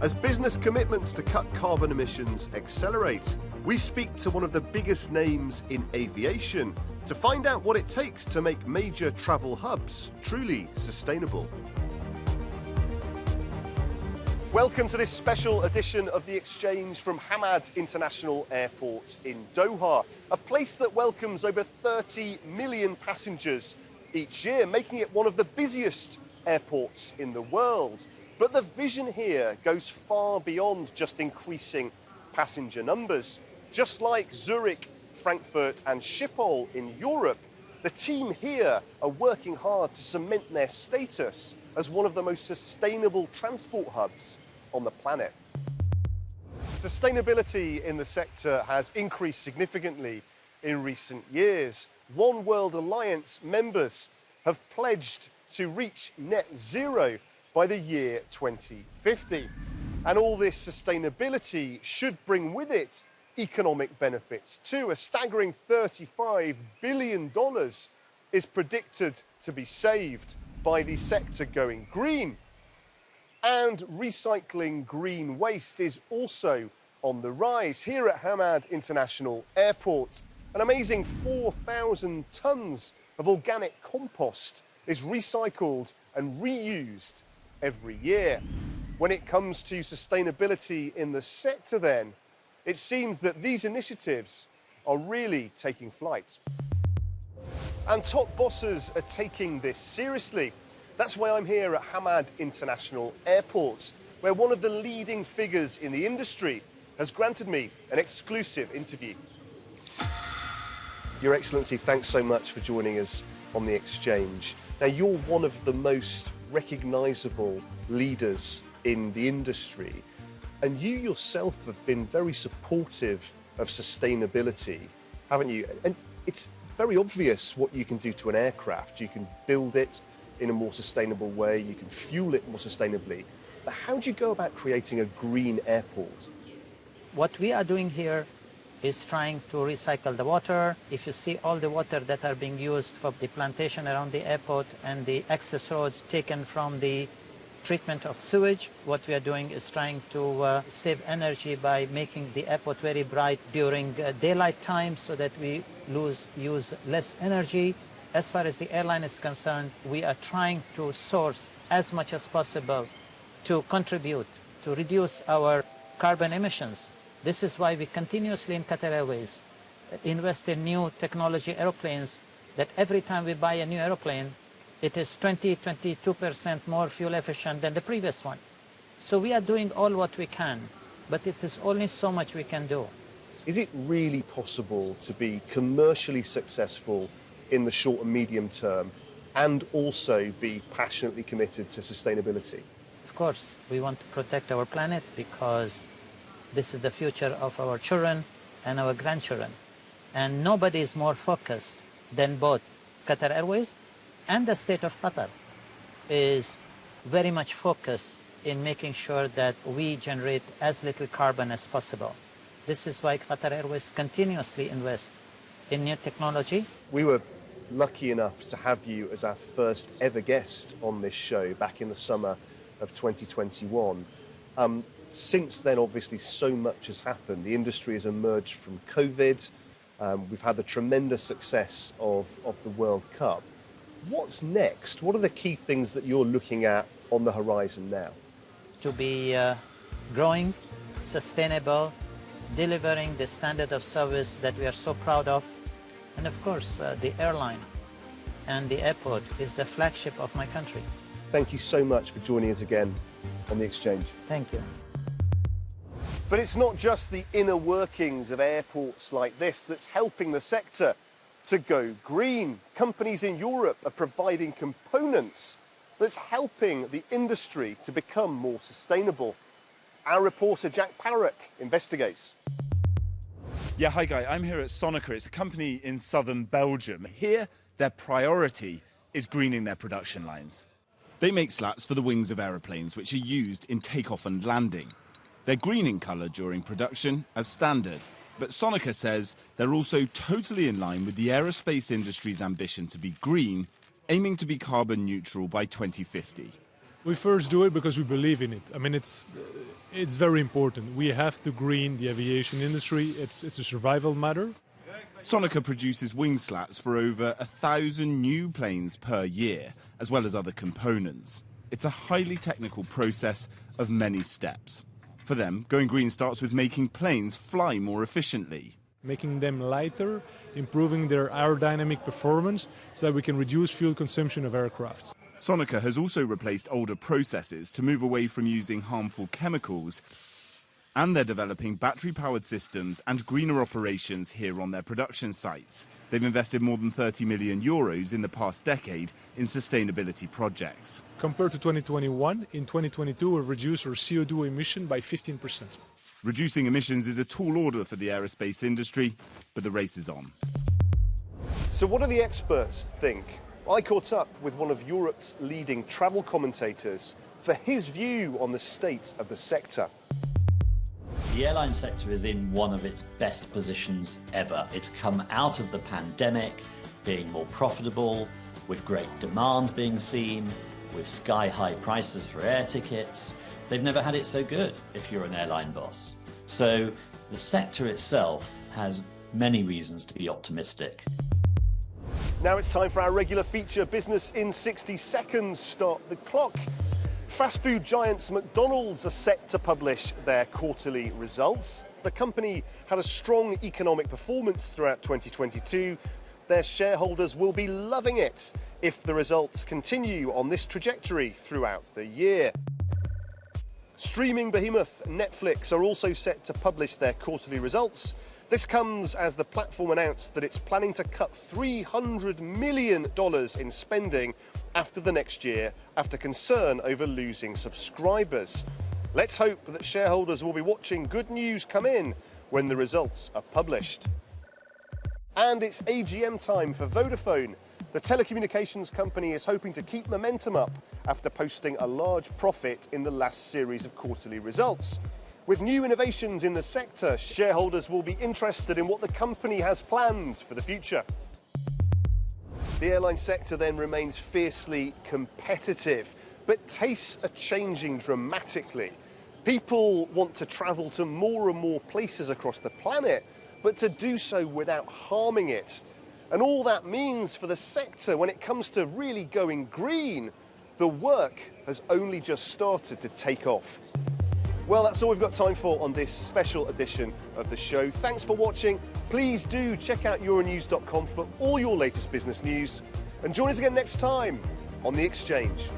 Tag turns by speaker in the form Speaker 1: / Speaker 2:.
Speaker 1: As business commitments to cut carbon emissions accelerate, we speak to one of the biggest names in aviation to find out what it takes to make major travel hubs truly sustainable. Welcome to this special edition of The Exchange from Hamad International Airport in Doha, a place that welcomes over 30 million passengers each year, making it one of the busiest airports in the world. But the vision here goes far beyond just increasing passenger numbers. Just like Zurich, Frankfurt and Schiphol in Europe, the team here are working hard to cement their status as one of the most sustainable transport hubs on the planet. Sustainability in the sector has increased significantly in recent years. One World Alliance members have pledged to reach net zero by the year 2050. And all this sustainability should bring with it economic benefits too. A staggering $35 billion is predicted to be saved by the sector going green. And recycling green waste is also on the rise. Here at Hamad International Airport, an amazing 4,000 tons of organic compost is recycled and reused every year. When it comes to sustainability in the sector then, it seems that these initiatives are really taking flight. And top bosses are taking this seriously. That's why I'm here at Hamad International Airport, where one of the leading figures in the industry has granted me an exclusive interview. Your Excellency, thanks so much for joining us on The Exchange. Now, you're one of the most recognisable leaders in the industry, and you yourself have been very supportive of sustainability, haven't you? And it's very obvious what you can do to an aircraft. You can build it in a more sustainable way, you can fuel it more sustainably. But how do you go about creating a green airport?
Speaker 2: What we are doing here is trying to recycle the water. If you see all the water that are being used for the plantation around the airport and the access roads taken from the treatment of sewage, what we are doing is trying to save energy by making the airport very bright during daylight time so that we use less energy. As far as the airline is concerned, we are trying to source as much as possible to contribute to reduce our carbon emissions. This is why we continuously in Qatar Airways invest in new technology airplanes, that every time we buy a new airplane, it is 22% more fuel efficient than the previous one. So we are doing all what we can, but it is only so much we can do.
Speaker 1: Is it really possible to be commercially successful in the short and medium term and also be passionately committed to sustainability?
Speaker 2: Of course, we want to protect our planet because this is the future of our children and our grandchildren. And nobody is more focused than both Qatar Airways and the state of Qatar is very much focused in making sure that we generate as little carbon as possible. This is why Qatar Airways continuously invest in new technology.
Speaker 1: We were lucky enough to have you as our first ever guest on this show back in the summer of 2021. Since then, obviously, so much has happened. The industry has emerged from COVID. We've had the tremendous success of the World Cup. What's next? What are the key things that you're looking at on the horizon now?
Speaker 2: To be growing, sustainable, delivering the standard of service that we are so proud of. And of course, the airline and the airport is the flagship of my country.
Speaker 1: Thank you so much for joining us again on The Exchange.
Speaker 2: Thank you.
Speaker 1: But it's not just the inner workings of airports like this that's helping the sector to go green. Companies in Europe are providing components that's helping the industry to become more sustainable. Our reporter Jack Parrock investigates.
Speaker 3: Yeah, hi Guy, I'm here at Sonica. It's a company in southern Belgium. Here, their priority is greening their production lines. They make slats for the wings of aeroplanes, which are used in takeoff and landing. They're green in colour during production as standard, but Sonica says they're also totally in line with the aerospace industry's ambition to be green, aiming to be carbon neutral by 2050.
Speaker 4: We first do it because we believe in it. I mean, It's very important. We have to green the aviation industry. It's a survival matter.
Speaker 3: Sonica produces wing slats for over 1,000 new planes per year, as well as other components. It's a highly technical process of many steps. For them, going green starts with making planes fly more efficiently.
Speaker 4: Making them lighter, improving their aerodynamic performance so that we can reduce fuel consumption of aircraft.
Speaker 3: Sonica has also replaced older processes to move away from using harmful chemicals, and they're developing battery-powered systems and greener operations here on their production sites. They've invested more than 30 million euros in the past decade in sustainability projects.
Speaker 4: Compared to 2021, in 2022 we've reduced our CO2 emission by 15%.
Speaker 3: Reducing emissions is a tall order for the aerospace industry, but the race is on.
Speaker 1: So what do the experts think? I caught up with one of Europe's leading travel commentators for his view on the state of the sector.
Speaker 5: The airline sector is in one of its best positions ever. It's come out of the pandemic being more profitable, with great demand being seen, with sky-high prices for air tickets. They've never had it so good if you're an airline boss. So the sector itself has many reasons to be optimistic.
Speaker 1: Now it's time for our regular feature, Business in 60 Seconds. Start the clock. Fast food giants McDonald's are set to publish their quarterly results. The company had a strong economic performance throughout 2022. Their shareholders will be loving it if the results continue on this trajectory throughout the year. Streaming behemoth Netflix are also set to publish their quarterly results. This comes as the platform announced that it's planning to cut $300 million in spending after the next year, after concern over losing subscribers. Let's hope that shareholders will be watching good news come in when the results are published. And it's AGM time for Vodafone. The telecommunications company is hoping to keep momentum up after posting a large profit in the last series of quarterly results. With new innovations in the sector, shareholders will be interested in what the company has planned for the future. The airline sector then remains fiercely competitive, but tastes are changing dramatically. People want to travel to more and more places across the planet, but to do so without harming it. And all that means for the sector when it comes to really going green, the work has only just started to take off. Well, that's all we've got time for on this special edition of the show. Thanks for watching. Please do check out Euronews.com for all your latest business news. And join us again next time on The Exchange.